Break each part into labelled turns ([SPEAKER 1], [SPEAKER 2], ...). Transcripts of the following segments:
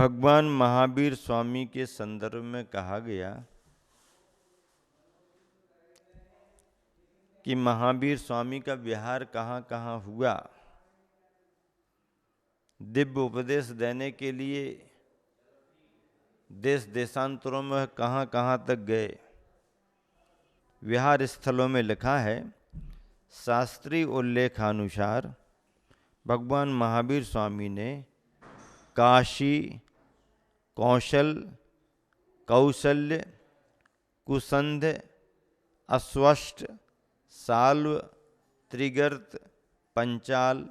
[SPEAKER 1] भगवान महावीर स्वामी के संदर्भ में कहा गया कि महावीर स्वामी का विहार कहाँ कहाँ हुआ। दिव्य उपदेश देने के लिए देश देशांतरों में कहाँ कहाँ तक गए। विहार स्थलों में लिखा है, शास्त्रीय उल्लेखानुसार भगवान महावीर स्वामी ने काशी, कौशल, कौशल्य, कुसंध, अस्वष्ट, साल्व, त्रिगर्त, पंचाल,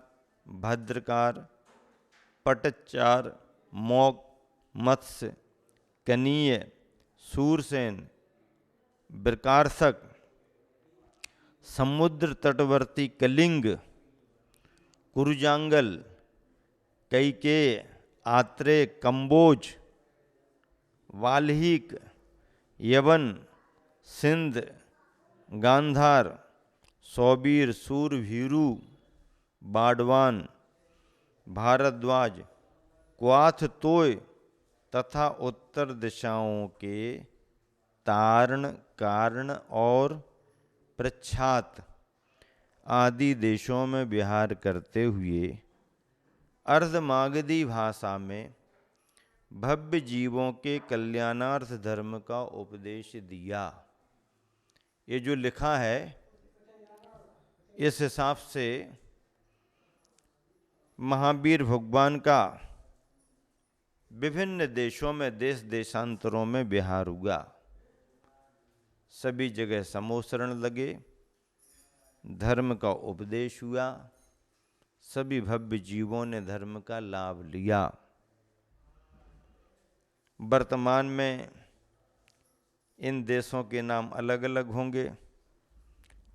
[SPEAKER 1] भद्रकार, पटचार, मौक, मत्स्य, कनीय, सूरसेन, ब्रकारसक, समुद्र तटवर्ती कलिंग, कुरुजांगल, कैकेय, आत्रेय, कंबोज, वाल्हीक, यवन, सिंध, गांधार, सौबीर, सूरभीरु, बाडवान, भारद्वाज, क्वाथ तोय तथा उत्तर दिशाओं के तारण, कारण और प्रच्छात आदि देशों में विहार करते हुए अर्धमागधी भाषा में भव्य जीवों के कल्याणार्थ धर्म का उपदेश दिया। ये जो लिखा है, इस हिसाब से महावीर भगवान का विभिन्न देशों में, देश देशांतरों में विहार हुआ। सभी जगह समोसरण लगे, धर्म का उपदेश हुआ, सभी भव्य जीवों ने धर्म का लाभ लिया। वर्तमान में इन देशों के नाम अलग अलग होंगे,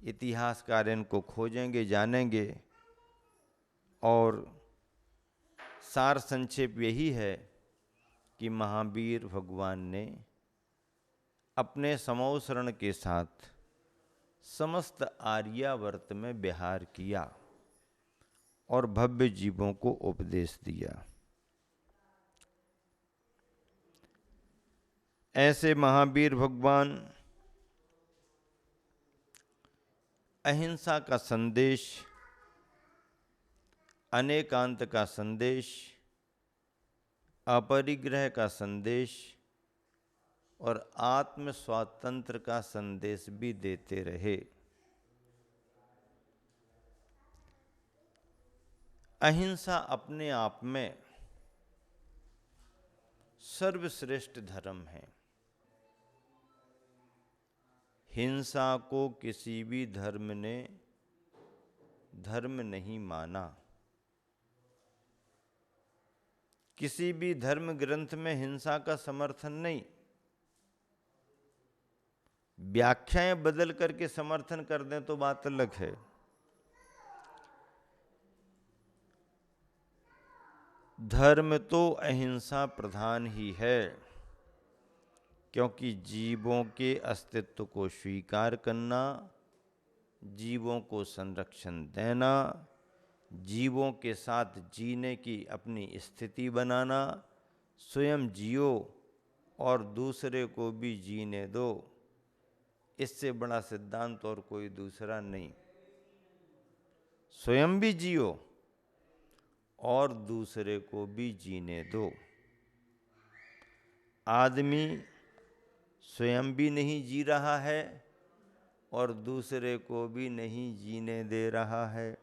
[SPEAKER 1] इतिहासकार इनको खोजेंगे, जानेंगे, और सार संक्षेप यही है कि महावीर भगवान ने अपने समोसरण के साथ समस्त आर्यावर्त में विहार किया और भव्य जीवों को उपदेश दिया। ऐसे महावीर भगवान अहिंसा का संदेश, अनेकांत का संदेश, अपरिग्रह का संदेश और आत्म स्वातंत्र का संदेश भी देते रहे। अहिंसा अपने आप में सर्वश्रेष्ठ धर्म है। हिंसा को किसी भी धर्म ने धर्म नहीं माना। किसी भी धर्म ग्रंथ में हिंसा का समर्थन नहीं। व्याख्याएं बदल करके समर्थन कर दें तो बात अलग है। धर्म तो अहिंसा प्रधान ही है, क्योंकि जीवों के अस्तित्व को स्वीकार करना, जीवों को संरक्षण देना, जीवों के साथ जीने की अपनी स्थिति बनाना, स्वयं जियो और दूसरे को भी जीने दो, इससे बड़ा सिद्धांत और कोई दूसरा नहीं। स्वयं भी जियो और दूसरे को भी जीने दो। आदमी स्वयं भी नहीं जी रहा है और दूसरे को भी नहीं जीने दे रहा है।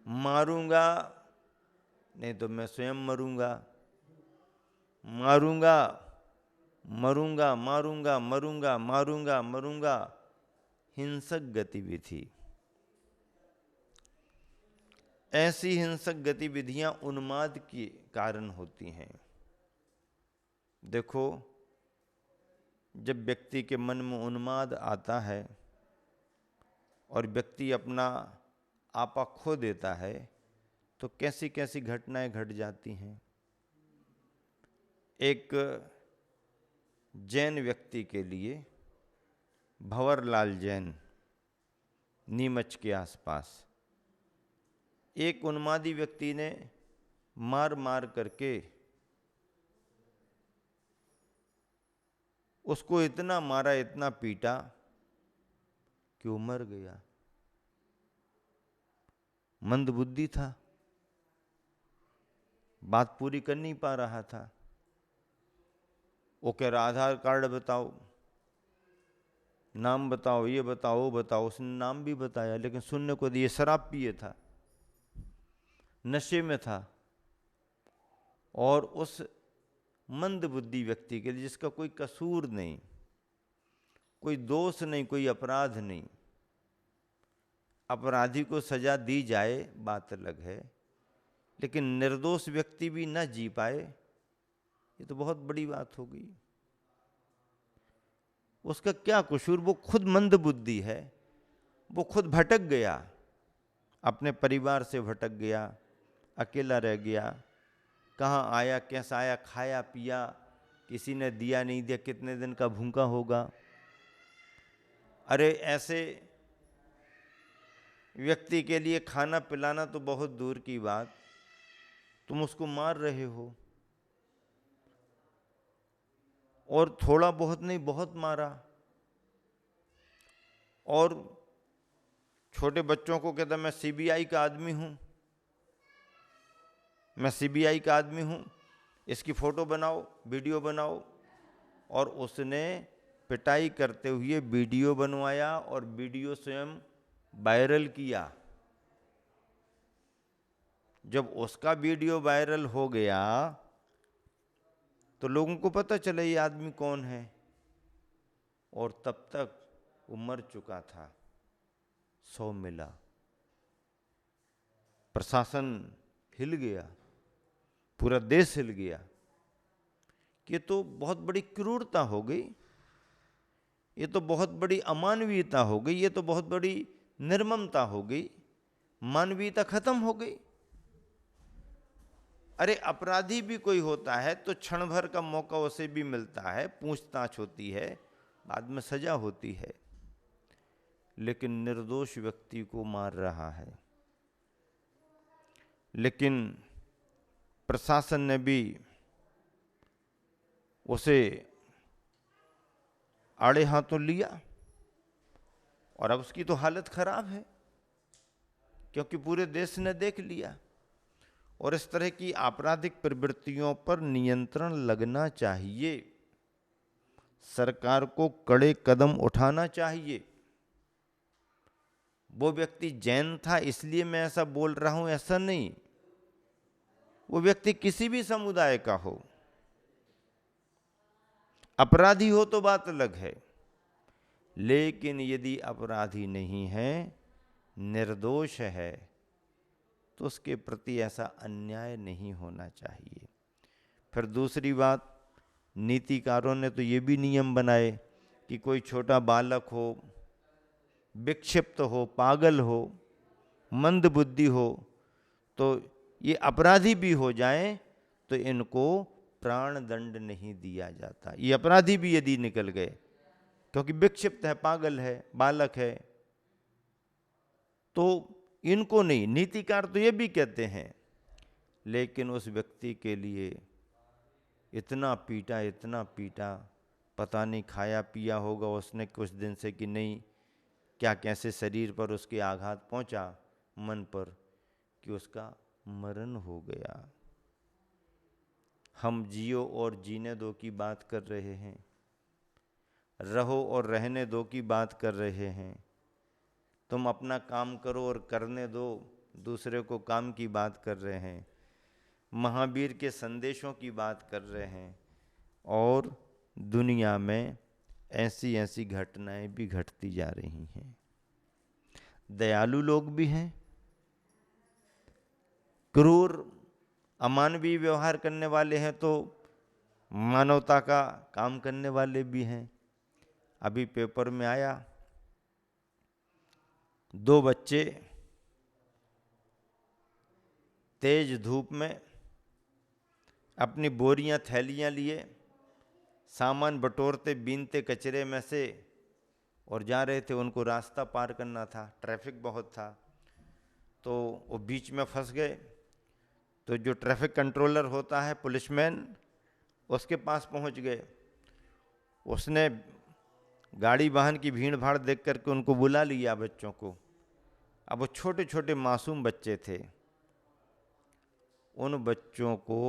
[SPEAKER 1] मारूंगा नहीं तो मैं स्वयं मरूंगा, मारूंगा, मरूंगा, मारूंगा, मरूंगा, मारूंगा, मरूंगा, हिंसक गतिविधि। ऐसी हिंसक गतिविधियां उन्माद के कारण होती हैं। देखो, जब व्यक्ति के मन में उन्माद आता है और व्यक्ति अपना आपा खो देता है तो कैसी कैसी घटनाएं घट जाती हैं। एक जैन व्यक्ति के लिए, भंवरलाल जैन, नीमच के आसपास, एक उन्मादी व्यक्ति ने मार मार करके उसको इतना मारा, इतना पीटा कि वो मर गया। मंदबुद्धि था, बात पूरी कर नहीं पा रहा था। वो कह रहा आधार कार्ड बताओ, नाम बताओ, ये बताओ, वो बताओ। उसने नाम भी बताया, लेकिन सुनने को ये शराब पिए था, नशे में था। और उस मंदबुद्धि व्यक्ति के लिए, जिसका कोई कसूर नहीं, कोई दोष नहीं, कोई अपराध नहीं, अपराधी को सजा दी जाए बात अलग है, लेकिन निर्दोष व्यक्ति भी न जी पाए, ये तो बहुत बड़ी बात हो गई। उसका क्या कसूर? वो खुद मंदबुद्धि है, वो खुद भटक गया, अपने परिवार से भटक गया, अकेला रह गया। कहाँ आया, कैसा आया, खाया पिया, किसी ने दिया नहीं दिया, कितने दिन का भूखा होगा। अरे ऐसे व्यक्ति के लिए खाना पिलाना तो बहुत दूर की बात, तुम उसको मार रहे हो। और थोड़ा बहुत नहीं, बहुत मारा। और छोटे बच्चों को कहता मैं सीबीआई का आदमी हूं, मैं सीबीआई का आदमी हूं, इसकी फोटो बनाओ, वीडियो बनाओ। और उसने पिटाई करते हुए वीडियो बनवाया और वीडियो स्वयं वायरल किया। जब उसका वीडियो वायरल हो गया तो लोगों को पता चला ये आदमी कौन है। और तब तक वो मर चुका था, सौ मिला। प्रशासन हिल गया, पूरा देश हिल गया। ये तो बहुत बड़ी क्रूरता हो गई, ये तो बहुत बड़ी अमानवीयता हो गई, ये तो बहुत बड़ी निर्ममता हो गई, मानवीयता खत्म हो गई। अरे अपराधी भी कोई होता है तो क्षण भर का मौका उसे भी मिलता है, पूछताछ होती है, बाद में सजा होती है। लेकिन निर्दोष व्यक्ति को मार रहा है। लेकिन प्रशासन ने भी उसे आड़े हाथों लिया और अब उसकी तो हालत खराब है, क्योंकि पूरे देश ने देख लिया। और इस तरह की आपराधिक प्रवृत्तियों पर नियंत्रण लगना चाहिए, सरकार को कड़े कदम उठाना चाहिए। वो व्यक्ति जैन था इसलिए मैं ऐसा बोल रहा हूं, ऐसा नहीं। वो व्यक्ति किसी भी समुदाय का हो, अपराधी हो तो बात अलग है, लेकिन यदि अपराधी नहीं है, निर्दोष है, तो उसके प्रति ऐसा अन्याय नहीं होना चाहिए। फिर दूसरी बात, नीतिकारों ने तो ये भी नियम बनाए कि कोई छोटा बालक हो, विक्षिप्त हो, पागल हो, मंदबुद्धि हो, तो ये अपराधी भी हो जाएं तो इनको प्राण दंड नहीं दिया जाता। ये अपराधी भी यदि निकल गए, क्योंकि विक्षिप्त है, पागल है, बालक है, तो इनको नहीं। नीतिकार तो ये भी कहते हैं, लेकिन उस व्यक्ति के लिए इतना पीटा, इतना पीटा, पता नहीं खाया पिया होगा उसने कुछ दिन से कि नहीं, क्या कैसे शरीर पर उसके आघात पहुंचा, मन पर, कि उसका मरण हो गया। हम जियो और जीने दो की बात कर रहे हैं, रहो और रहने दो की बात कर रहे हैं। तुम अपना काम करो और करने दो, दूसरे को काम की बात कर रहे हैं, महावीर के संदेशों की बात कर रहे हैं। और दुनिया में ऐसी ऐसी घटनाएं भी घटती जा रही हैं। दयालु लोग भी हैं, क्रूर अमानवीय व्यवहार करने वाले हैं, तो मानवता का काम करने वाले भी हैं। अभी पेपर में आया, 2 बच्चे तेज धूप में अपनी बोरियां थैलियां लिए सामान बटोरते बीनते कचरे में से और जा रहे थे। उनको रास्ता पार करना था, ट्रैफिक बहुत था, तो वो बीच में फंस गए। तो जो ट्रैफिक कंट्रोलर होता है, पुलिसमैन, उसके पास पहुंच गए। उसने गाड़ी वाहन की भीड़ भाड़ देख करके उनको बुला लिया, बच्चों को। अब वो छोटे छोटे मासूम बच्चे थे, उन बच्चों को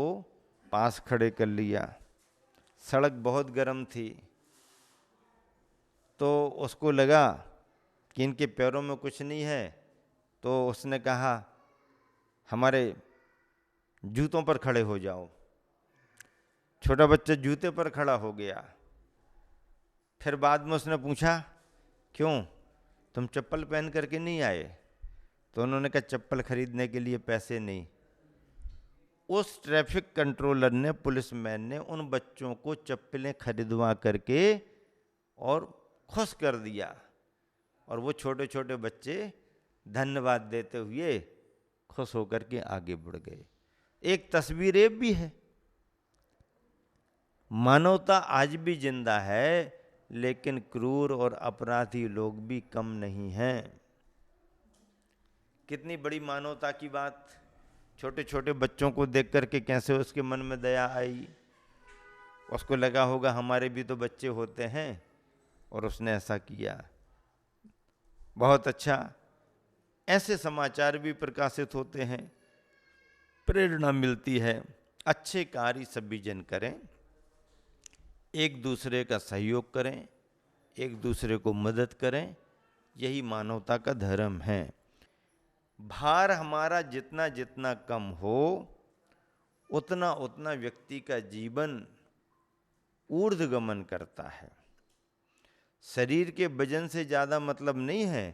[SPEAKER 1] पास खड़े कर लिया। सड़क बहुत गर्म थी, तो उसको लगा कि इनके पैरों में कुछ नहीं है, तो उसने कहा हमारे जूतों पर खड़े हो जाओ। छोटा बच्चा जूते पर खड़ा हो गया। फिर बाद में उसने पूछा, क्यों, तुम चप्पल पहन करके नहीं आए? तो उन्होंने कहा चप्पल खरीदने के लिए पैसे नहीं। उस ट्रैफिक कंट्रोलर ने, पुलिसमैन ने, उन बच्चों को चप्पलें खरीदवा करके और खुश कर दिया। और वो छोटे छोटे बच्चे धन्यवाद देते हुए खुश होकर के आगे बढ़ गए। एक तस्वीर ये भी है। मानवता आज भी जिंदा है, लेकिन क्रूर और अपराधी लोग भी कम नहीं हैं। कितनी बड़ी मानवता की बात। छोटे छोटे बच्चों को देख करके कैसे उसके मन में दया आई। उसको लगा होगा हमारे भी तो बच्चे होते हैं, और उसने ऐसा किया। बहुत अच्छा। ऐसे समाचार भी प्रकाशित होते हैं, प्रेरणा मिलती है। अच्छे कार्य सभी जन करें, एक दूसरे का सहयोग करें, एक दूसरे को मदद करें, यही मानवता का धर्म है। भार हमारा जितना जितना कम हो, उतना उतना व्यक्ति का जीवन ऊर्ध्वगमन करता है। शरीर के वजन से ज़्यादा मतलब नहीं है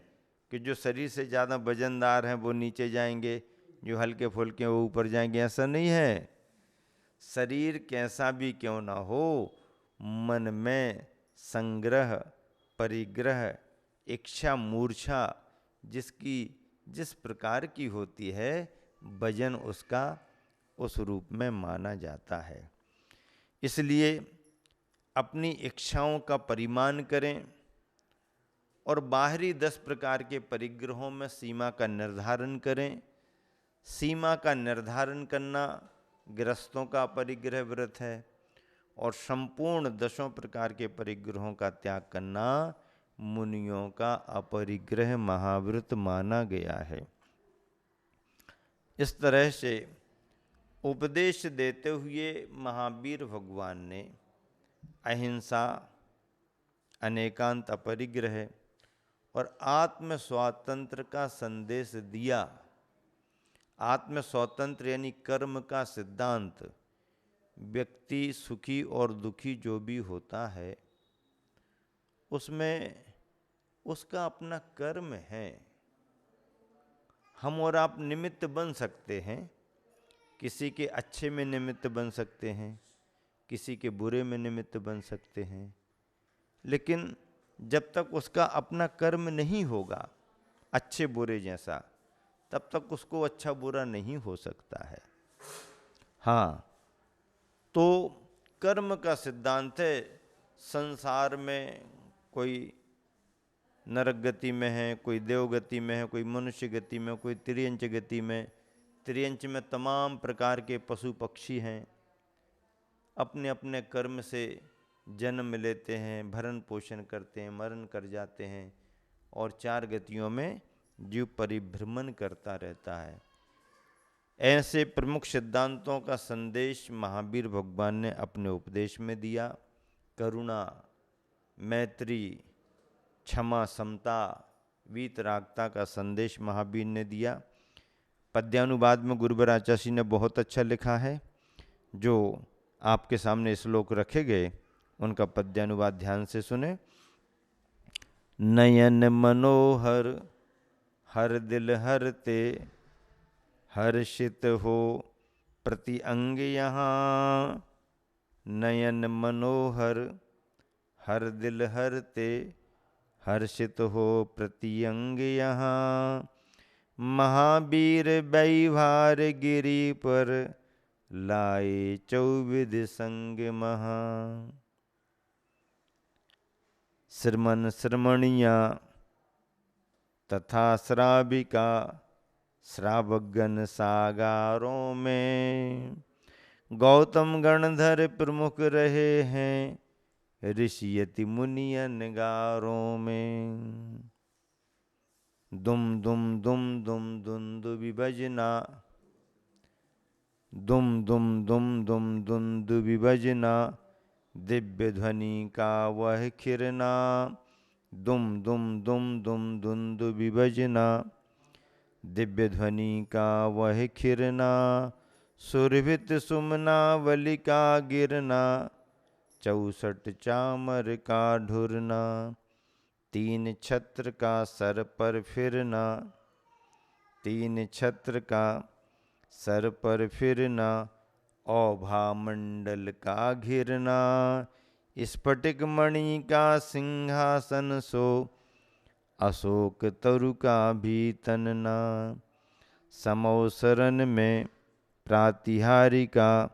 [SPEAKER 1] कि जो शरीर से ज़्यादा वजनदार हैं वो नीचे जाएंगे, जो हल्के फुल्के वो ऊपर जाएंगे, ऐसा नहीं है। शरीर कैसा भी क्यों ना हो, मन में संग्रह, परिग्रह, इच्छा, मूर्छा जिसकी जिस प्रकार की होती है, वजन उसका उस रूप में माना जाता है। इसलिए अपनी इच्छाओं का परिमाण करें और बाहरी 10 प्रकार के परिग्रहों में सीमा का निर्धारण करें। सीमा का निर्धारण करना गृहस्थों का परिग्रह व्रत है, और संपूर्ण 10 प्रकार के परिग्रहों का त्याग करना मुनियों का अपरिग्रह महाव्रत माना गया है। इस तरह से उपदेश देते हुए महावीर भगवान ने अहिंसा, अनेकांत, अपरिग्रह और आत्म स्वातंत्र का संदेश दिया। आत्म स्वातंत्र यानी कर्म का सिद्धांत। व्यक्ति सुखी और दुखी जो भी होता है, उसमें उसका अपना कर्म है। हम और आप निमित्त बन सकते हैं, किसी के अच्छे में निमित्त बन सकते हैं, किसी के बुरे में निमित्त बन सकते हैं, लेकिन जब तक उसका अपना कर्म नहीं होगा अच्छे बुरे जैसा, तब तक उसको अच्छा बुरा नहीं हो सकता है। हाँ, तो कर्म का सिद्धांत है। संसार में कोई नरक गति में है, कोई देव गति में है, कोई मनुष्य गति में, कोई त्रियंच गति में। त्रियंच में तमाम प्रकार के पशु पक्षी हैं, अपने अपने कर्म से जन्म लेते हैं, भरण पोषण करते हैं, मरण कर जाते हैं, और 4 गतियों में जीव परिभ्रमण करता रहता है। ऐसे प्रमुख सिद्धांतों का संदेश महावीर भगवान ने अपने उपदेश में दिया। करुणा, मैत्री, क्षमा, समता, वीतरागता का संदेश महावीर ने दिया। पद्यानुवाद में गुरुवर आचार्य ने बहुत अच्छा लिखा है। जो आपके सामने श्लोक रखे गए, उनका पद्यानुवाद ध्यान से सुने। नयन मनोहर हर दिल हरते, हर्षित हो प्रति अंग यहाँ। नयन मनोहर हर दिल हरते, हर्षित हो प्रति अंग यहाँ। महावीर बैभार गिरि पर, लाए 24 संग महा। श्रमण श्रमणिया तथा श्राविका, श्रावकगण सागारों में, गौतम गणधर प्रमुख रहे हैं, ऋषि यति मुनि अनगारों में। दुम दुम दुम दुम दुंदुभि बजना, दुम दुम दुम दुम दुंदुभि बजना, दिव्य ध्वनि का वह खिरना, दुम दुम दुम दुम दुंदुभि बजना, दिव्य ध्वनि का वह खिरना, सुरभित सुमनावली का गिरना, 64 चामर का ढुरना, 3 छत्र का सर पर फिरना, 3 छत्र का सर पर फिरना, औभा मंडल का घिरना, स्फटिक मणि का सिंहासन सो, अशोक तरु का भी तनना, समौसरन में प्रातिहारी का,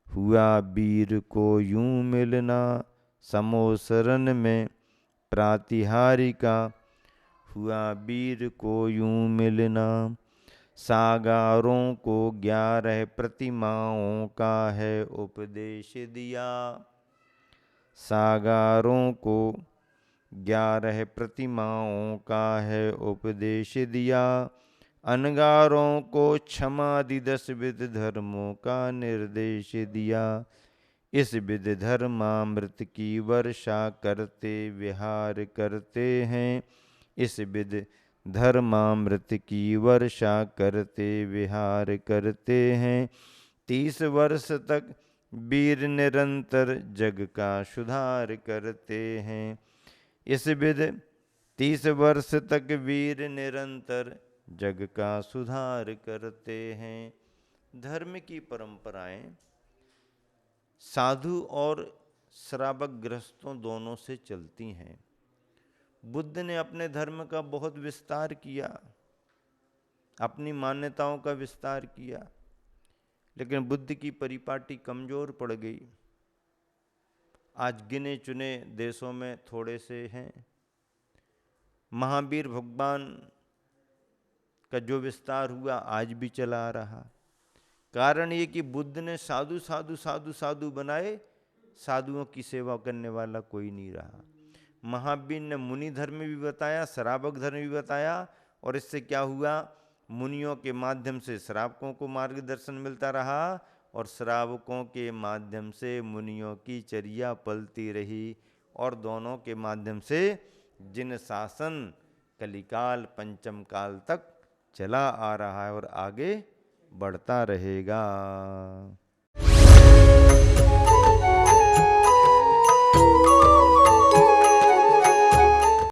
[SPEAKER 1] हुआ वीर को यूं मिलना, समौसरन में प्रातिहारी का, हुआ वीर को यूं मिलना। सागारों को 11 प्रतिमाओं का है उपदेश दिया, सागारों को 11 प्रतिमाओं का है उपदेश दिया, अनगारों को क्षमादि 10 विध धर्मों का निर्देश दिया। इस विध धर्मामृत की वर्षा करते विहार करते हैं, इस विध धर्मामृत की वर्षा करते विहार करते हैं। 30 वर्ष तक वीर निरंतर जग का सुधार करते हैं, इस विध 30 वर्ष तक वीर निरंतर जग का सुधार करते हैं। धर्म की परंपराएं साधु और श्रावक गृहस्थों दोनों से चलती हैं। बुद्ध ने अपने धर्म का बहुत विस्तार किया, अपनी मान्यताओं का विस्तार किया, लेकिन बुद्ध की परिपाटी कमजोर पड़ गई। आज गिने चुने देशों में थोड़े से हैं। महावीर भगवान का जो विस्तार हुआ आज भी चला आ रहा। कारण ये कि बुद्ध ने साधु साधु साधु साधु बनाए, साधुओं की सेवा करने वाला कोई नहीं रहा। महावीर ने मुनि धर्म भी बताया, श्रावक धर्म भी बताया, और इससे क्या हुआ, मुनियों के माध्यम से श्रावकों को मार्गदर्शन मिलता रहा और श्रावकों के माध्यम से मुनियों की चर्या पलती रही, और दोनों के माध्यम से जिन शासन कलिकाल पंचम काल तक चला आ रहा है और आगे बढ़ता रहेगा।